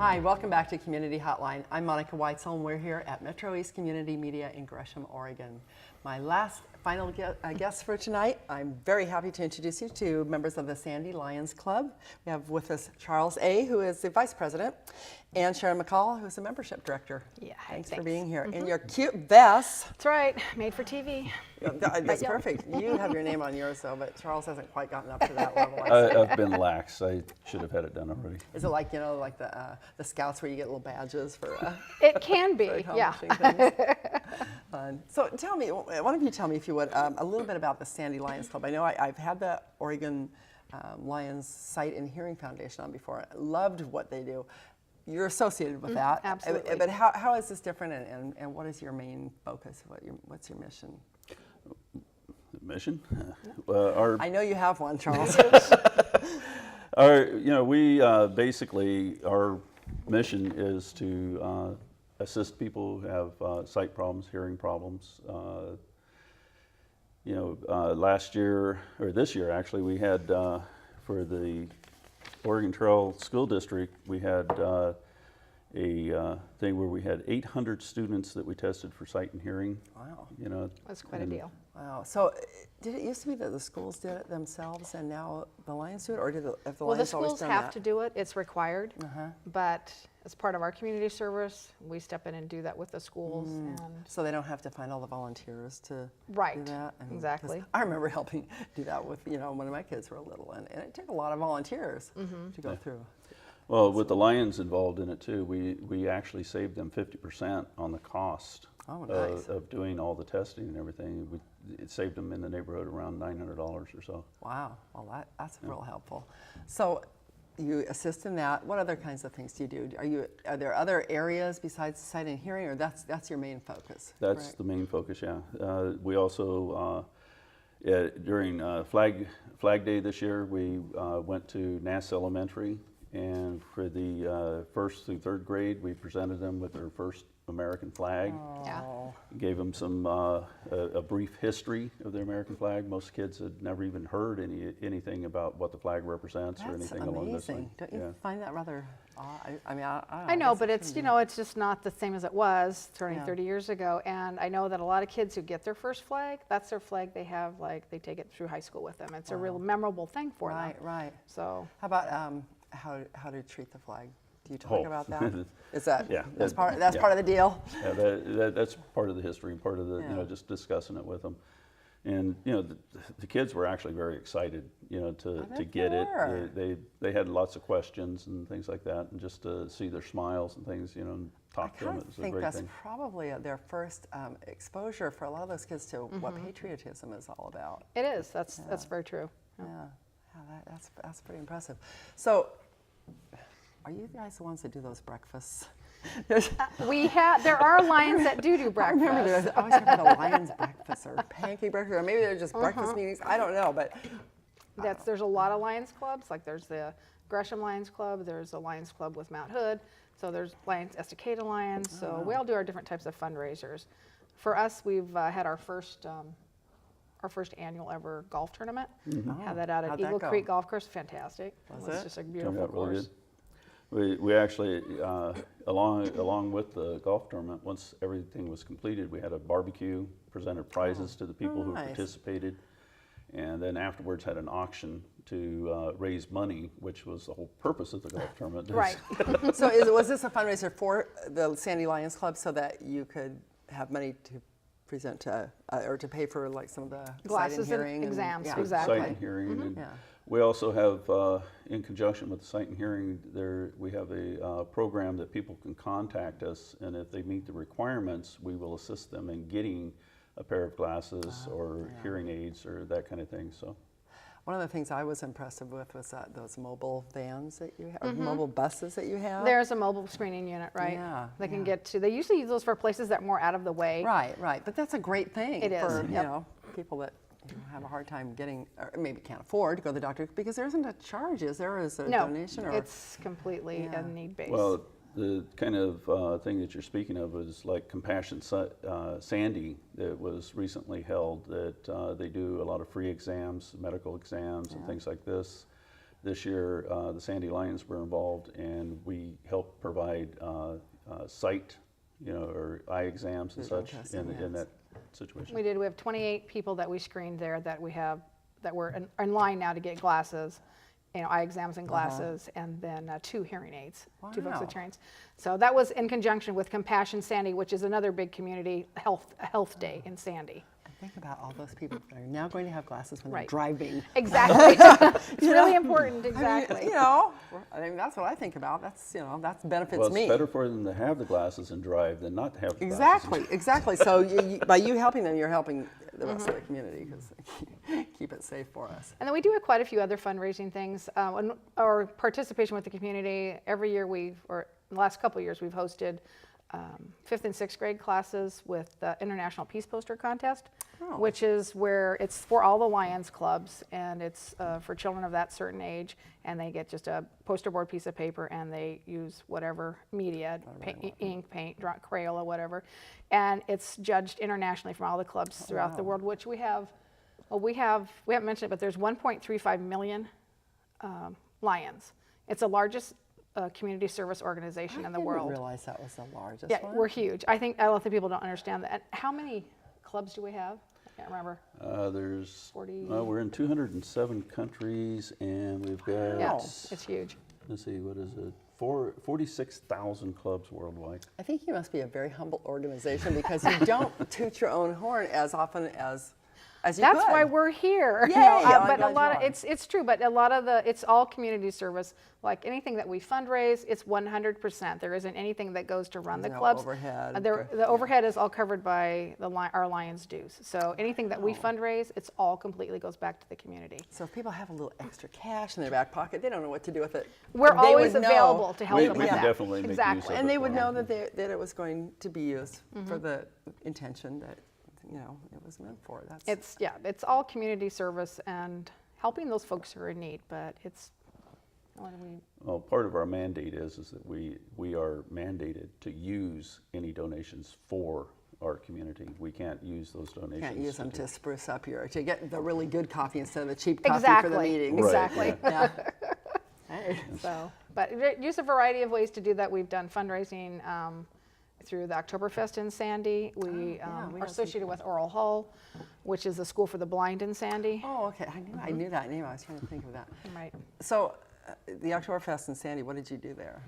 Hi, welcome back to Community Hotline. I'm Monica Weitzel, and we're here at MetroEast Community Media in Gresham, Oregon. My final guest for tonight, I'm very happy to introduce you to members of the Sandy Lions Club. We have with us Charles A., who is the Vice President, and Sharon McCall, who is the Membership Director. Yeah, thanks for being here. In your cute vest. That's right, made for TV. That's perfect. You have your name on yours, though, but Charles hasn't quite gotten up to that level. I've been lax. I should have had it done already. Is it like, you know, like the Scouts where you get little badges for It can be, yeah. So tell me, one of you tell me, if you would, a little bit about the Sandy Lions Club. I know I've had the Oregon Lions Sight and Hearing Foundation on before. I loved what they do. You're associated with that. Absolutely. But how is this different, and what is your main focus? What's your mission? Mission? I know you have one, Charles. We basically, our mission is to assist people who have sight problems, hearing problems. Last year, or this year actually, we had, for the Oregon Trail School District, we had a thing where we had 800 students that we tested for sight and hearing. Wow. That's quite a deal. Wow. So did it used to be that the schools did it themselves and now the Lions do it, or did the Lions Well, the always schools done have that? to do it, it's required, but as part of our community service, we step in and do that with the schools. And So they don't have to find all the volunteers to Right, do that? exactly. 'Cause I remember helping do that with, when my kids were little, and it took a lot of volunteers to go through. Well, with the Lions involved in it too, we actually saved them 50% on the cost nice. of doing all the testing and everything. It saved them in the neighborhood around $900 or so. Wow, well that's real helpful. So you assist in that. What other kinds of things do you do? Are there other areas besides sight and hearing, or that's your main focus? That's correct? the main focus, yeah. We also, during Flag Day this year, we went to Nass Elementary, and for the first through third grade, we presented them with their first American flag. Yeah. Gave them some a brief history of the American flag. Most kids had never even heard anything about what the flag represents or anything along those lines. Don't you find that rather odd? I know, but it's it's just not the same as it was turning Yeah. 30 years ago. And I know that a lot of kids who get their first flag, that's their flag they have, like they take it through high school with them. It's a real memorable thing for them. Right. So How about how to treat the flag? Do you talk Oh. about that? Is that Yeah, that's part of the deal? Yeah, that's part of the history and part of the Yeah. just discussing it with them. And the kids were actually very excited to get were. it. They had lots of questions and things like that, and just to see their smiles and things, and talk to them, it was a I think great that's thing. probably their first exposure for a lot of those kids to what patriotism is all about. it is. That's very true. Yeah, that's pretty impressive. So, are you guys the ones that do those breakfasts? There are Lions that do breakfast. I remember I always heard about a Lions breakfast or pancake breakfast, or maybe they're just breakfast meetings. I don't know, but There's a lot of Lions clubs. Like there's the Gresham Lions Club. There's a Lions Club with Mount Hood. So there's Lions Estacada Lions. So we all do our different types of fundraisers. For us, we've had our first annual ever golf tournament. Had that out at How'd that Eagle go? Creek Golf Course. Fantastic. Was It was it? just a Turned beautiful out really course. good. We actually, along with the golf tournament, once everything was completed, we had a barbecue, presented prizes to the people who nice. participated, and then afterwards had an auction to raise money, which was the whole purpose of the golf tournament. Right. So was this a fundraiser for the Sandy Lions Club so that you could have money to present to or to pay for like some of the Glasses sight and and hearing exams, yeah. exactly. Sight and hearing. And Yeah. we also have, in conjunction with the sight and hearing, we have a program that people can contact us, and if they meet the requirements, we will assist them in getting a pair of glasses or hearing aids or that kind of thing. So. One of the things I was impressive with was those mobile vans that you have, or mobile buses that you have. There's a mobile screening unit, right? Yeah, They can yeah. get to. They usually use those for places that are more out of the way. Right. But that's a great thing It is, for yep. People that have a hard time getting, or maybe can't afford to go to the doctor, because there isn't a charge, is there? Is there a No, donation? Or it's completely a need base. Well, the kind of thing that you're speaking of is like Compassion Sandy that was recently held, that they do a lot of free exams, medical exams and things like this. this year, the Sandy Lions were involved, and we helped provide sight, or eye exams and Visual such testing, in yes. that situation. We did. We have 28 people that we screened there that were in line now to get glasses, eye exams and glasses, and then 2 hearing aids, 2 folks with Wow. hearing aids. So that was in conjunction with Compassion Sandy, which is another big community health day in Sandy. Think about all those people that are now going to have glasses when Right. they're driving. Exactly. It's really important. Exactly. I mean, that's what I think about. That's, that benefits Well, it's me. better for them to have the glasses and drive than not to have the Exactly, exactly. So by you helping them, you're helping the rest of the community because keep it safe for us. And then we do quite a few other fundraising things. Our participation with the community, every year or in the last couple of years, we've hosted 5th and 6th grade classes with the International Peace Poster Contest, which is where it's for all the Lions clubs, and it's for children of that certain age, and they get just a poster board piece of paper, and they use whatever media, ink, paint, Crayola, whatever, and it's judged internationally from all the clubs throughout the world, which we haven't mentioned it, but there's 1.35 million Lions. It's the largest community service organization in the world. I didn't realize that was the largest Yeah, one. we're huge. I think a lot of people don't understand that. And how many clubs do we have? I can't remember. There's 40. we're in 207 countries, and we've got Yeah, it's huge. let's see, what is it? 46,000 clubs worldwide. I think you must be a very humble organization because you don't toot your own horn as often as you That's could. why we're here. Yay, I'm But a glad lot you of are. it's true. But a lot of it's all community service. Like anything that we fundraise, it's 100%. There isn't anything that goes to run There's the no clubs. overhead. The overhead is all covered by our Lions dues. So anything that we fundraise, it's all completely goes back to the community. So if people have a little extra cash in their back pocket, they don't know what to do with it. We're They always would know- available to help We them can with that. definitely make use Exactly. of And it they would for know them. that it was going to be used for the intention that it was meant for. It's all community service and helping those folks who are in need. But Well, part of our mandate is that we are mandated to use any donations for our community. We can't use those donations. Can't use them do- to spruce up to get the really good coffee instead of the cheap coffee for the Exactly. meetings. Right, Exactly. yeah. Yeah. Hey. But use a variety of ways to do that. We've done fundraising through the Oktoberfest in Sandy. We we are know associated with Oral Hull, which is the school for the blind in Sandy. Oh, okay. I knew that name. I was trying to think of that. Right. So, the Oktoberfest in Sandy, what did you do there?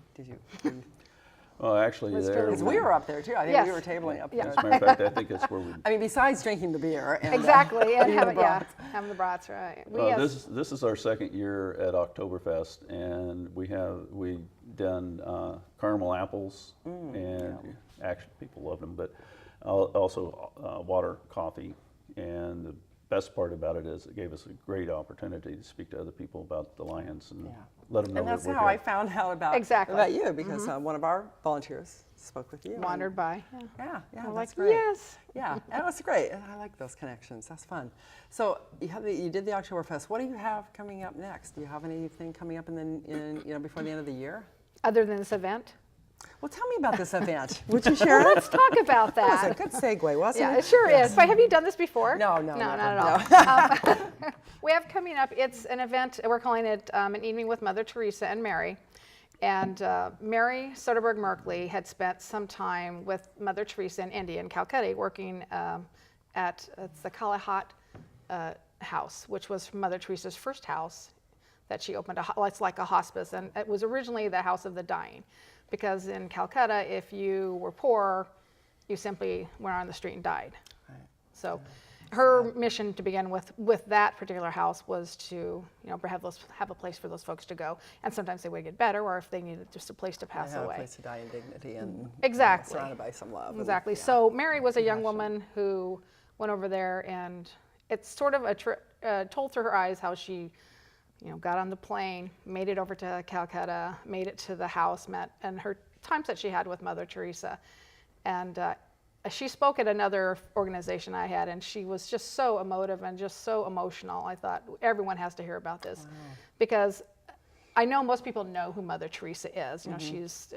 Well, actually, Let's there. go. Because we were up there too. I think we Yes. were tabling up Yeah. there. As a matter of fact, I think it's where we. I mean, besides drinking the beer. And, Exactly. And eating have the it, yeah, brats. having the brats, right. This is our second year at Oktoberfest, and we done caramel apples, and actually people love them, but also water coffee. And the best part about it is it gave us a great opportunity to speak to other people about the Lions and let them know And that's that we're how I here. found out about you because one of our volunteers spoke with you. Wandered by. Yeah, I'm that's like, great. yes. Yeah, and it's great. I like those connections. That's fun. So you did the Oktoberfest. What do you have coming up next? Do you have anything coming up before the end of the year? Other than this event. Well, tell me about this event. Would you share it? Let's talk about That that. was a good segue, wasn't Yeah, it? it sure is. But have you done this before? No, not never. at all. We have coming up, it's an event, we're calling it an evening with Mother Teresa and Mary. And Mary Soderberg Merkley had spent some time with Mother Teresa in India, in Calcutta, working at the Kalahat house, which was Mother Teresa's first house that she opened. It's like a hospice, and it was originally the house of the dying. Because in Calcutta, if you were poor, you simply went on the street and died. Right. So her mission to begin with that particular house was to have a place for those folks to go. And sometimes they would get better, or if they needed just a place to pass I have away. a place to die in dignity and Exactly. surrounded by some love. Exactly. So Mary was a young woman who went over there, and it's sort of told through her eyes how she got on the plane, made it over to Calcutta, made it to the house, and her times that she had with Mother Teresa. And she spoke at another organization I had, and she was just so emotive and just so emotional. I thought everyone has to hear about this because I know most people know who Mother Teresa is. She's,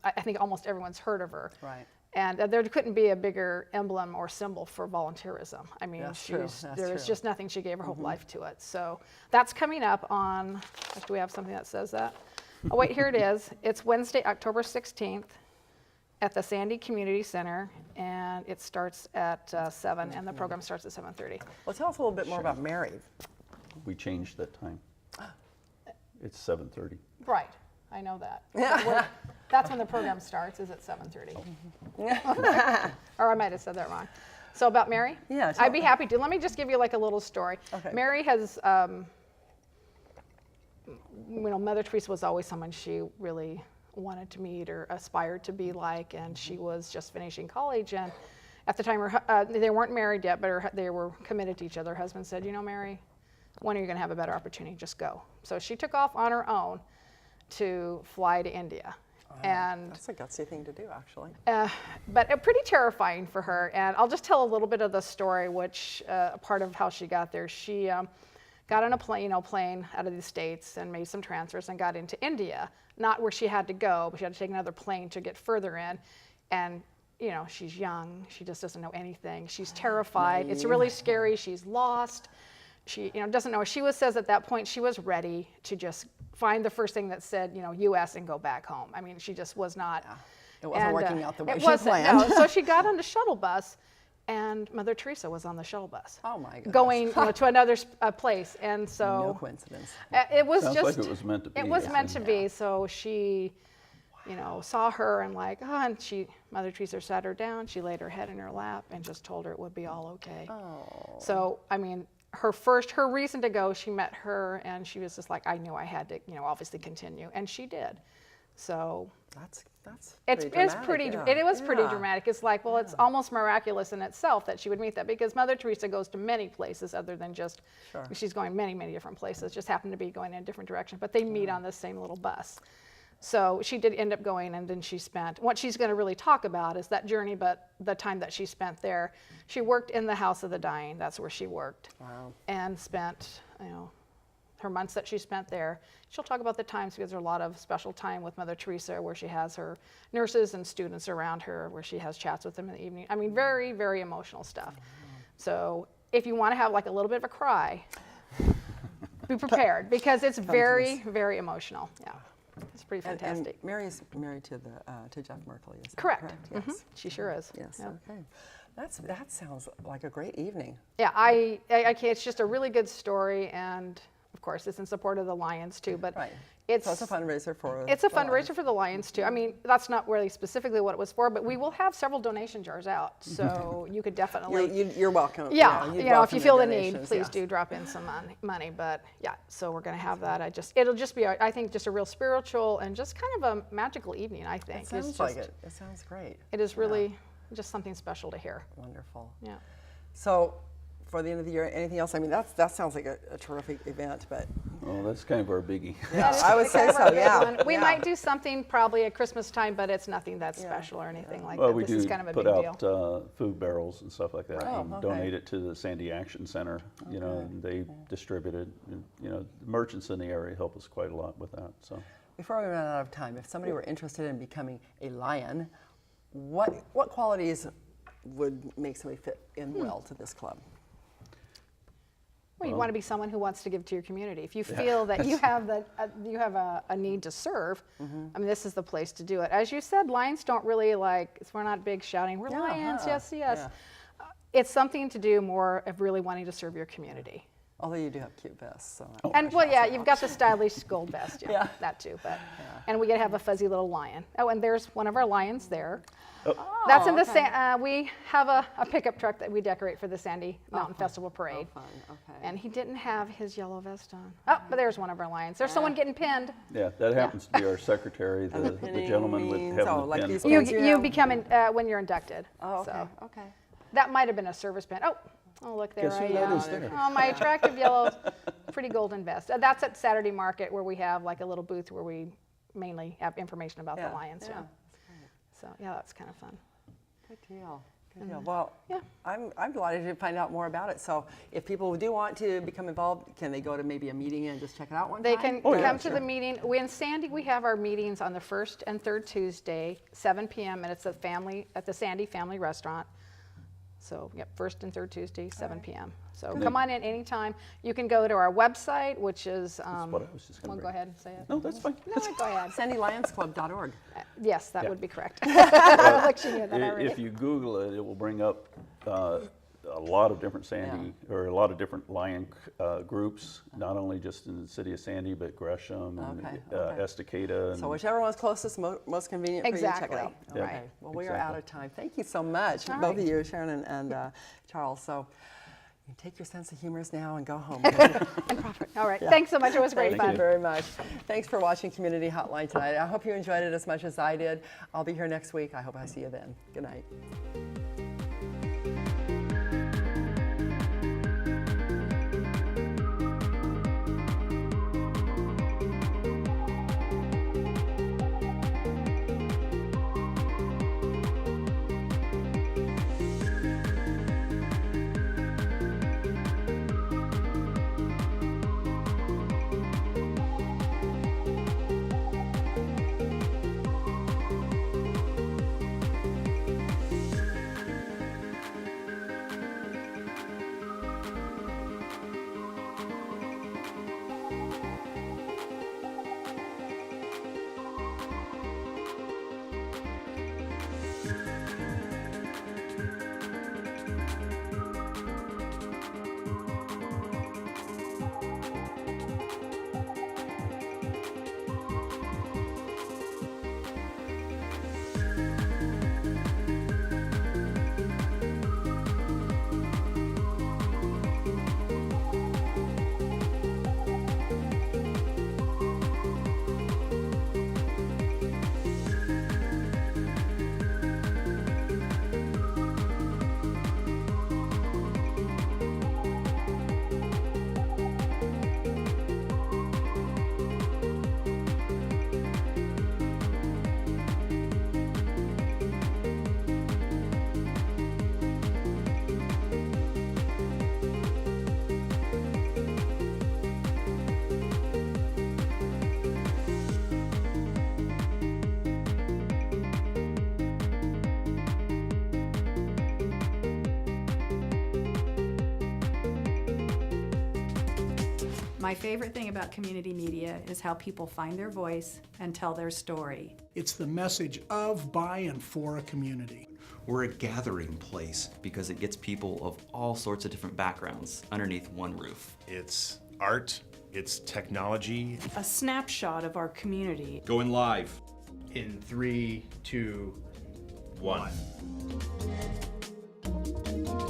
I think almost everyone's heard of her. Right. And there couldn't be a bigger emblem or symbol for volunteerism. I mean, That's true. there was just nothing. She gave her whole life to it. So that's coming up on Do we have something that says that? Oh, wait, here it is. It's Wednesday, October 16th at the Sandy Community Center, and it starts at 7, and the program starts at 7:30. Well, tell us a little bit more about Mary. We changed that time. It's 7:30. Right, I know that. That's when the program starts, is at 7:30. Or I might have said that wrong. So about Mary? Yeah, I'd be happy to. Let me just give you like a little story. Okay. Mary has, Mother Teresa was always someone she really wanted to meet or aspired to be like, and she was just finishing college, and at the time they weren't married yet, but they were committed to each other. Her husband said, Mary, when are you going to have a better opportunity? Just go. So she took off on her own to fly to India. And that's a gutsy thing to do, actually. but pretty terrifying for her. And I'll just tell a little bit of the story, which part of how she got there. She got on a plane out of the States and made some transfers and got into India. Not where she had to go, but she had to take another plane to get further in. And she's young. She just doesn't know anything. She's terrified. It's really scary. She's lost. She doesn't know. She says at that point she was ready to just find the first thing that said U.S. and go back home. I mean, she just was not. Yeah. It wasn't working out the way it she wasn't, planned. No. So she got on the shuttle bus, and Mother Teresa was on the shuttle bus. Oh my goodness. Going to another place, and so no coincidence. It was Sounds just like it was meant to be. It was meant to be. So she, saw her and and Mother Teresa sat her down. She laid her head in her lap and just told her it would be all okay. Oh. So I mean, her reason to go, she met her and she was just like, I knew I had to, obviously continue, and she did. So That's it was pretty Yeah. dramatic. It's like, well, it's almost miraculous in itself that she would meet that, because Mother Teresa goes to many places other than just, she's going many, many different places, just happened to be going in a different direction, but they meet on the same little bus. So she did end up going, and then what she's going to really talk about is that journey, but the time that she spent there. She worked in the House of the Dying. That's where she worked. Wow. And spent, her months that she spent there. She'll talk about the times, because there's a lot of special time with Mother Teresa where she has her nurses and students around her, where she has chats with them in the evening. I mean, very, very emotional stuff. So if you want to have like a little bit of a cry, be prepared, because it's very, very emotional. Yeah. It's pretty fantastic. And Mary's married to Jeff Merkley, is that Correct. Yes. Mm-hmm. She sure is. Yes. Yep. Okay. That sounds like a great evening. Yeah, it's just a really good story, and of course it's in support of the Lions too. But Right. it's So it's a fundraiser for. It's a the Lions. fundraiser for the Lions too. I mean, that's not really specifically what it was for, but we will have several donation jars out, so you could definitely. You're welcome. Yeah, you'd if welcome you feel the need, donations, please yes. do drop in some money. But yeah, so we're going to have that. It'll just be, I think, just a real spiritual and just kind of a magical evening. I think It sounds like it. It sounds great. It is really just something special to hear. Wonderful. Yeah. So, for the end of the year, anything else? I mean, that sounds like a terrific event, but Oh, that's kind of our biggie. yeah, I would say so. Yeah. We yeah. might do something probably at Christmas time, but it's nothing that's special or anything like Well, that. we This do is kind of a put big out deal. food barrels and stuff like that, Oh, and okay. donate it to the Sandy Action Center. And they distribute it. And, merchants in the area help us quite a lot with that. So. Before we run out of time, if somebody were interested in becoming a Lion, what qualities would make somebody fit in well to this club? Well, you want to be someone who wants to give to your community. If you feel that you have a need to serve, I mean, this is the place to do it. As you said, Lions don't really we're not big shouting, we're Lions, yes, yes. Yeah. It's something to do more of really wanting to serve your community. Although you do have cute vests. So And well, yeah, you've got the stylish gold vest, yeah, that too. But and we get to have a fuzzy little lion. Oh, and there's one of our lions there. That's in the we have a pickup truck that we decorate for the Sandy Mountain Festival Parade. fun. Okay. And he didn't have his yellow vest on. Oh, but there's one of our lions. There's someone getting pinned. Yeah, that happens to be our secretary, the pinning gentleman with means- having oh, the like pin. these You pins you you have? become when you're inducted. Oh, okay. So Okay. that might have been a service pin. Oh, look there. Guess who that is there? Oh, my attractive yellow, pretty golden vest. That's at Saturday Market, where we have like a little booth where we mainly have information about the lions. Yeah. So yeah, that's kind of fun. Good deal. Good deal. Well, yeah. I'm delighted to find out more about it. So, if people do want to become involved, can they go to maybe a meeting and just check it out one They time? can come to the meeting. In Sandy, we have our meetings on the first and third Tuesday, 7 p.m. and it's at the Sandy Family Restaurant. So, yep, first and third Tuesday, 7 p.m. So come on in anytime. You can go to our website, which is, That's what I was just well, going to go ahead and say it. No, that's fine. No, go ahead. SandyLionsClub.org. Yes, that Yeah. would be correct. Like she knew that already. If you Google it, it will bring up a lot of different Sandy, or a lot of different lion groups, not only just in the city of Sandy, but Gresham and Okay. Estacada. And So whichever one's closest, most convenient for you, check it Exactly. out. Yeah. Okay. Well, we are Exactly. out of time. Thank you so much, All both right. of you, Sharon and Charles. So you take your sense of humors now and go home. And profit. All right. Thanks so much. It was great Thank fun. you very much. Thanks for watching Community Hotline tonight. I hope you enjoyed it as much as I did. I'll be here next week. I hope I see you then. Good night. My favorite thing about community media is how people find their voice and tell their story. It's the message of, by, and for a community. We're a gathering place because it gets people of all sorts of different backgrounds underneath one roof. It's art, it's technology. A snapshot of our community. Going live. In 3, 2, 1.